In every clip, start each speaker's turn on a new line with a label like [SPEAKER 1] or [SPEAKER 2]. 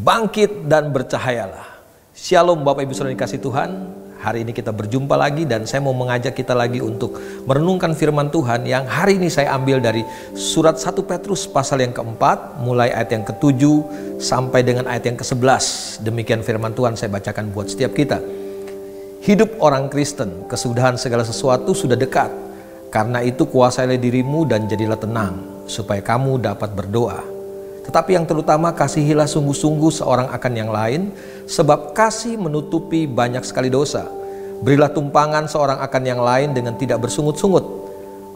[SPEAKER 1] bangkit dan bercahayalah. Shalom Bapak Ibu Saudara dikasih Tuhan. Hari ini kita berjumpa lagi dan saya mau mengajak kita lagi untuk merenungkan firman Tuhan yang hari ini saya ambil dari surat 1 Petrus pasal yang keempat, mulai ayat yang ke-7 sampai dengan ayat yang ke-11. Demikian firman Tuhan saya bacakan buat setiap kita. Hidup orang Kristen, kesudahan segala sesuatu sudah dekat. Karena itu kuasailah dirimu dan jadilah tenang, supaya kamu dapat berdoa. Tetapi yang terutama kasihilah sungguh-sungguh seorang akan yang lain, sebab kasih menutupi banyak sekali dosa. Berilah tumpangan seorang akan yang lain dengan tidak bersungut-sungut.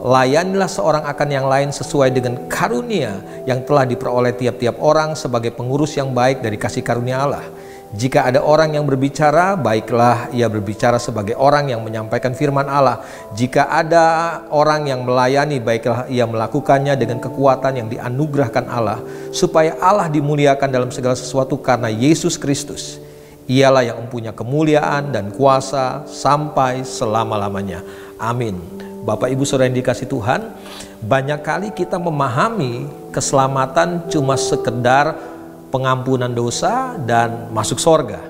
[SPEAKER 1] Layanilah seorang akan yang lain sesuai dengan karunia yang telah diperoleh tiap-tiap orang sebagai pengurus yang baik dari kasih karunia Allah. Jika ada orang yang berbicara, baiklah ia berbicara sebagai orang yang menyampaikan firman Allah. Jika ada orang yang melayani, baiklah ia melakukannya dengan kekuatan yang dianugerahkan Allah, supaya Allah dimuliakan dalam segala sesuatu karena Yesus Kristus. Ialah yang mempunyai kemuliaan dan kuasa sampai selama-lamanya. Amin. Bapak Ibu Saudara yang dikasih Tuhan, banyak kali kita memahami keselamatan cuma sekedar pengampunan dosa dan masuk sorga.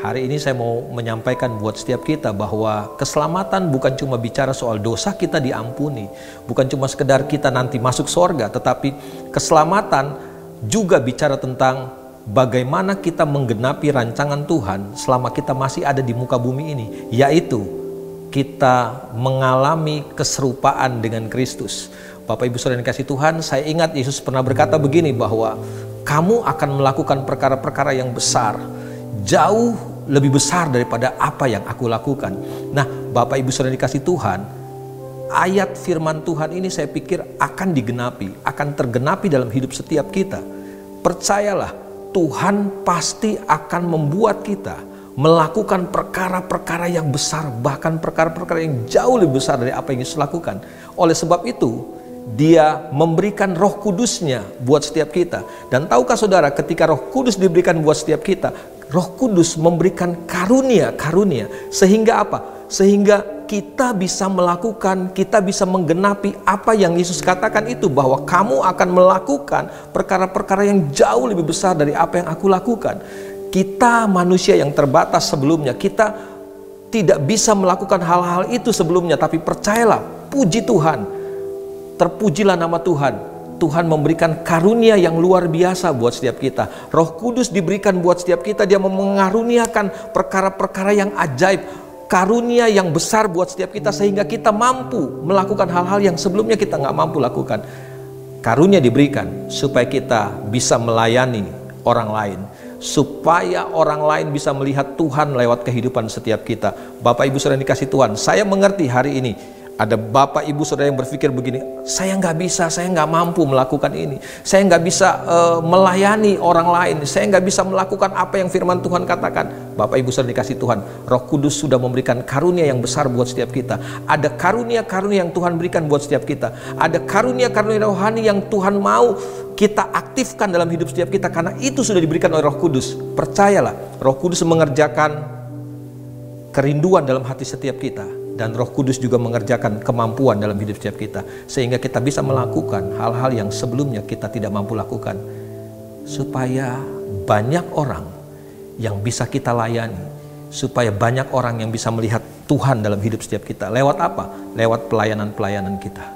[SPEAKER 1] Hari ini saya mau menyampaikan buat setiap kita bahwa keselamatan bukan cuma bicara soal dosa kita diampuni, bukan cuma sekedar kita nanti masuk sorga, tetapi keselamatan juga bicara tentang bagaimana kita menggenapi rancangan Tuhan selama kita masih ada di muka bumi ini, yaitu kita mengalami keserupaan dengan Kristus. Bapak Ibu Saudara yang dikasih Tuhan, saya ingat Yesus pernah berkata begini bahwa kamu akan melakukan perkara-perkara yang besar, jauh lebih besar daripada apa yang aku lakukan. Nah, Bapak Ibu Saudara dikasih Tuhan, ayat firman Tuhan ini saya pikir akan digenapi, akan tergenapi dalam hidup setiap kita. Percayalah, Tuhan pasti akan membuat kita melakukan perkara-perkara yang besar, bahkan perkara-perkara yang jauh lebih besar dari apa yang Yesus lakukan. Oleh sebab itu, Dia memberikan Roh Kudus-Nya buat setiap kita. Dan tahukah saudara, ketika Roh Kudus diberikan buat setiap kita, Roh Kudus memberikan karunia. Sehingga apa? Sehingga kita bisa melakukan, kita bisa menggenapi apa yang Yesus katakan itu, bahwa kamu akan melakukan perkara-perkara yang jauh lebih besar dari apa yang aku lakukan. Kita manusia yang terbatas sebelumnya, kita tidak bisa melakukan hal-hal itu sebelumnya. Tapi percayalah, puji Tuhan, terpujilah nama Tuhan. Tuhan memberikan karunia yang luar biasa buat setiap kita. Roh Kudus diberikan buat setiap kita. Dia mengaruniakan perkara-perkara yang ajaib, karunia yang besar buat setiap kita, sehingga kita mampu melakukan hal-hal yang sebelumnya kita nggak mampu lakukan. Karunia diberikan supaya kita bisa melayani orang lain, supaya orang lain bisa melihat Tuhan lewat kehidupan setiap kita. Bapak Ibu Saudara yang dikasih Tuhan, saya mengerti hari ini ada Bapak Ibu Saudara yang berpikir begini, saya nggak bisa, saya nggak mampu melakukan ini, saya nggak bisa melayani orang lain, saya nggak bisa melakukan apa yang firman Tuhan katakan. Bapak Ibu Saudara dikasih Tuhan, Roh Kudus sudah memberikan karunia yang besar buat setiap kita. Ada karunia-karunia yang Tuhan berikan buat setiap kita. Ada karunia-karunia rohani yang Tuhan mau kita aktifkan dalam hidup setiap kita, karena itu sudah diberikan oleh Roh Kudus. Percayalah, Roh Kudus mengerjakan kerinduan dalam hati setiap kita. Dan Roh Kudus juga mengerjakan kemampuan dalam hidup setiap kita, sehingga kita bisa melakukan hal-hal yang sebelumnya kita tidak mampu lakukan. Supaya banyak orang yang bisa kita layani, supaya banyak orang yang bisa melihat Tuhan dalam hidup setiap kita. Lewat apa? Lewat pelayanan-pelayanan kita.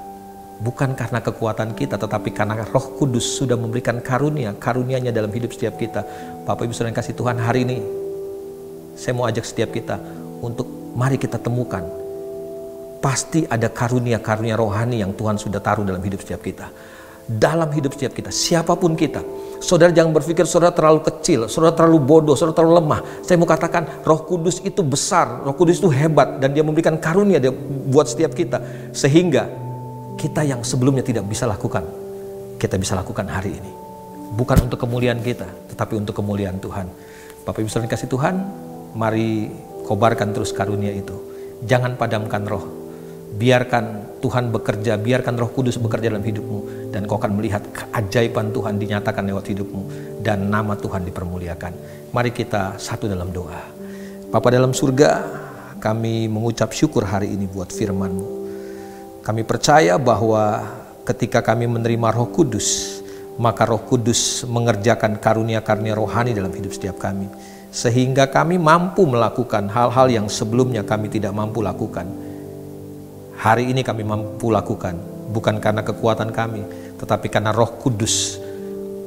[SPEAKER 1] Bukan karena kekuatan kita, tetapi karena Roh Kudus sudah memberikan karunia-nya dalam hidup setiap kita. Bapak Ibu Saudara yang kasih Tuhan, hari ini saya mau ajak setiap kita untuk mari kita temukan. Pasti ada karunia-karunia rohani yang Tuhan sudah taruh dalam hidup setiap kita. Dalam hidup setiap kita, siapapun kita. Saudara jangan berpikir saudara terlalu kecil, saudara terlalu bodoh, saudara terlalu lemah. Saya mau katakan, Roh Kudus itu besar, Roh Kudus itu hebat, dan Dia memberikan karunia buat setiap kita. Sehingga kita yang sebelumnya tidak bisa lakukan, kita bisa lakukan hari ini. Bukan untuk kemuliaan kita, tetapi untuk kemuliaan Tuhan. Bapak Ibu Saudara kasih Tuhan, mari kobarkan terus karunia itu. Jangan padamkan roh. Biarkan Tuhan bekerja, biarkan Roh Kudus bekerja dalam hidupmu, dan kau akan melihat keajaiban Tuhan dinyatakan lewat hidupmu, dan nama Tuhan dipermuliakan. Mari kita satu dalam doa. Bapa dalam surga, kami mengucap syukur hari ini buat firman-Mu. Kami percaya bahwa ketika kami menerima Roh Kudus, maka Roh Kudus mengerjakan karunia-karunia rohani dalam hidup setiap kami, sehingga kami mampu melakukan hal-hal yang sebelumnya kami tidak mampu lakukan. Hari ini kami mampu lakukan, bukan karena kekuatan kami, tetapi karena Roh Kudus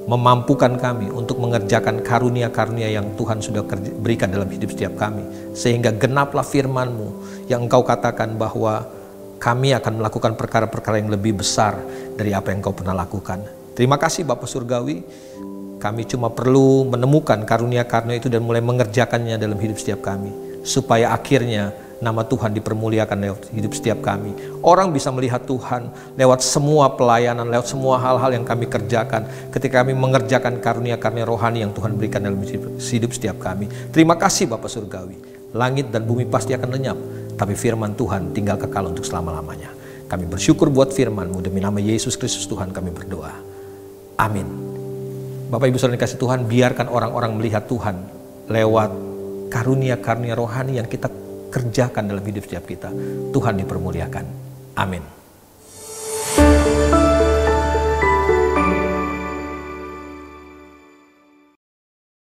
[SPEAKER 1] memampukan kami untuk mengerjakan karunia-karunia yang Tuhan sudah berikan dalam hidup setiap kami. Sehingga genaplah firman-Mu yang Engkau katakan bahwa kami akan melakukan perkara-perkara yang lebih besar dari apa yang Engkau pernah lakukan. Terima kasih Bapa Surgawi, kami cuma perlu menemukan karunia-karunia itu dan mulai mengerjakannya dalam hidup setiap kami, supaya akhirnya nama Tuhan dipermuliakan lewat hidup setiap kami. Orang bisa melihat Tuhan lewat semua pelayanan, lewat semua hal-hal yang kami kerjakan, ketika kami mengerjakan karunia-karunia rohani yang Tuhan berikan dalam hidup setiap kami. Terima kasih Bapa Surgawi. Langit dan bumi pasti akan lenyap, tapi firman Tuhan tinggal kekal untuk selama-lamanya. Kami bersyukur buat firman-Mu, demi nama Yesus Kristus Tuhan kami berdoa. Amin. Bapak Ibu Saudara yang dikasihi Tuhan, biarkan orang-orang melihat Tuhan lewat karunia-karunia rohani yang kita kerjakan dalam hidup setiap kita. Tuhan dipermuliakan. Amin.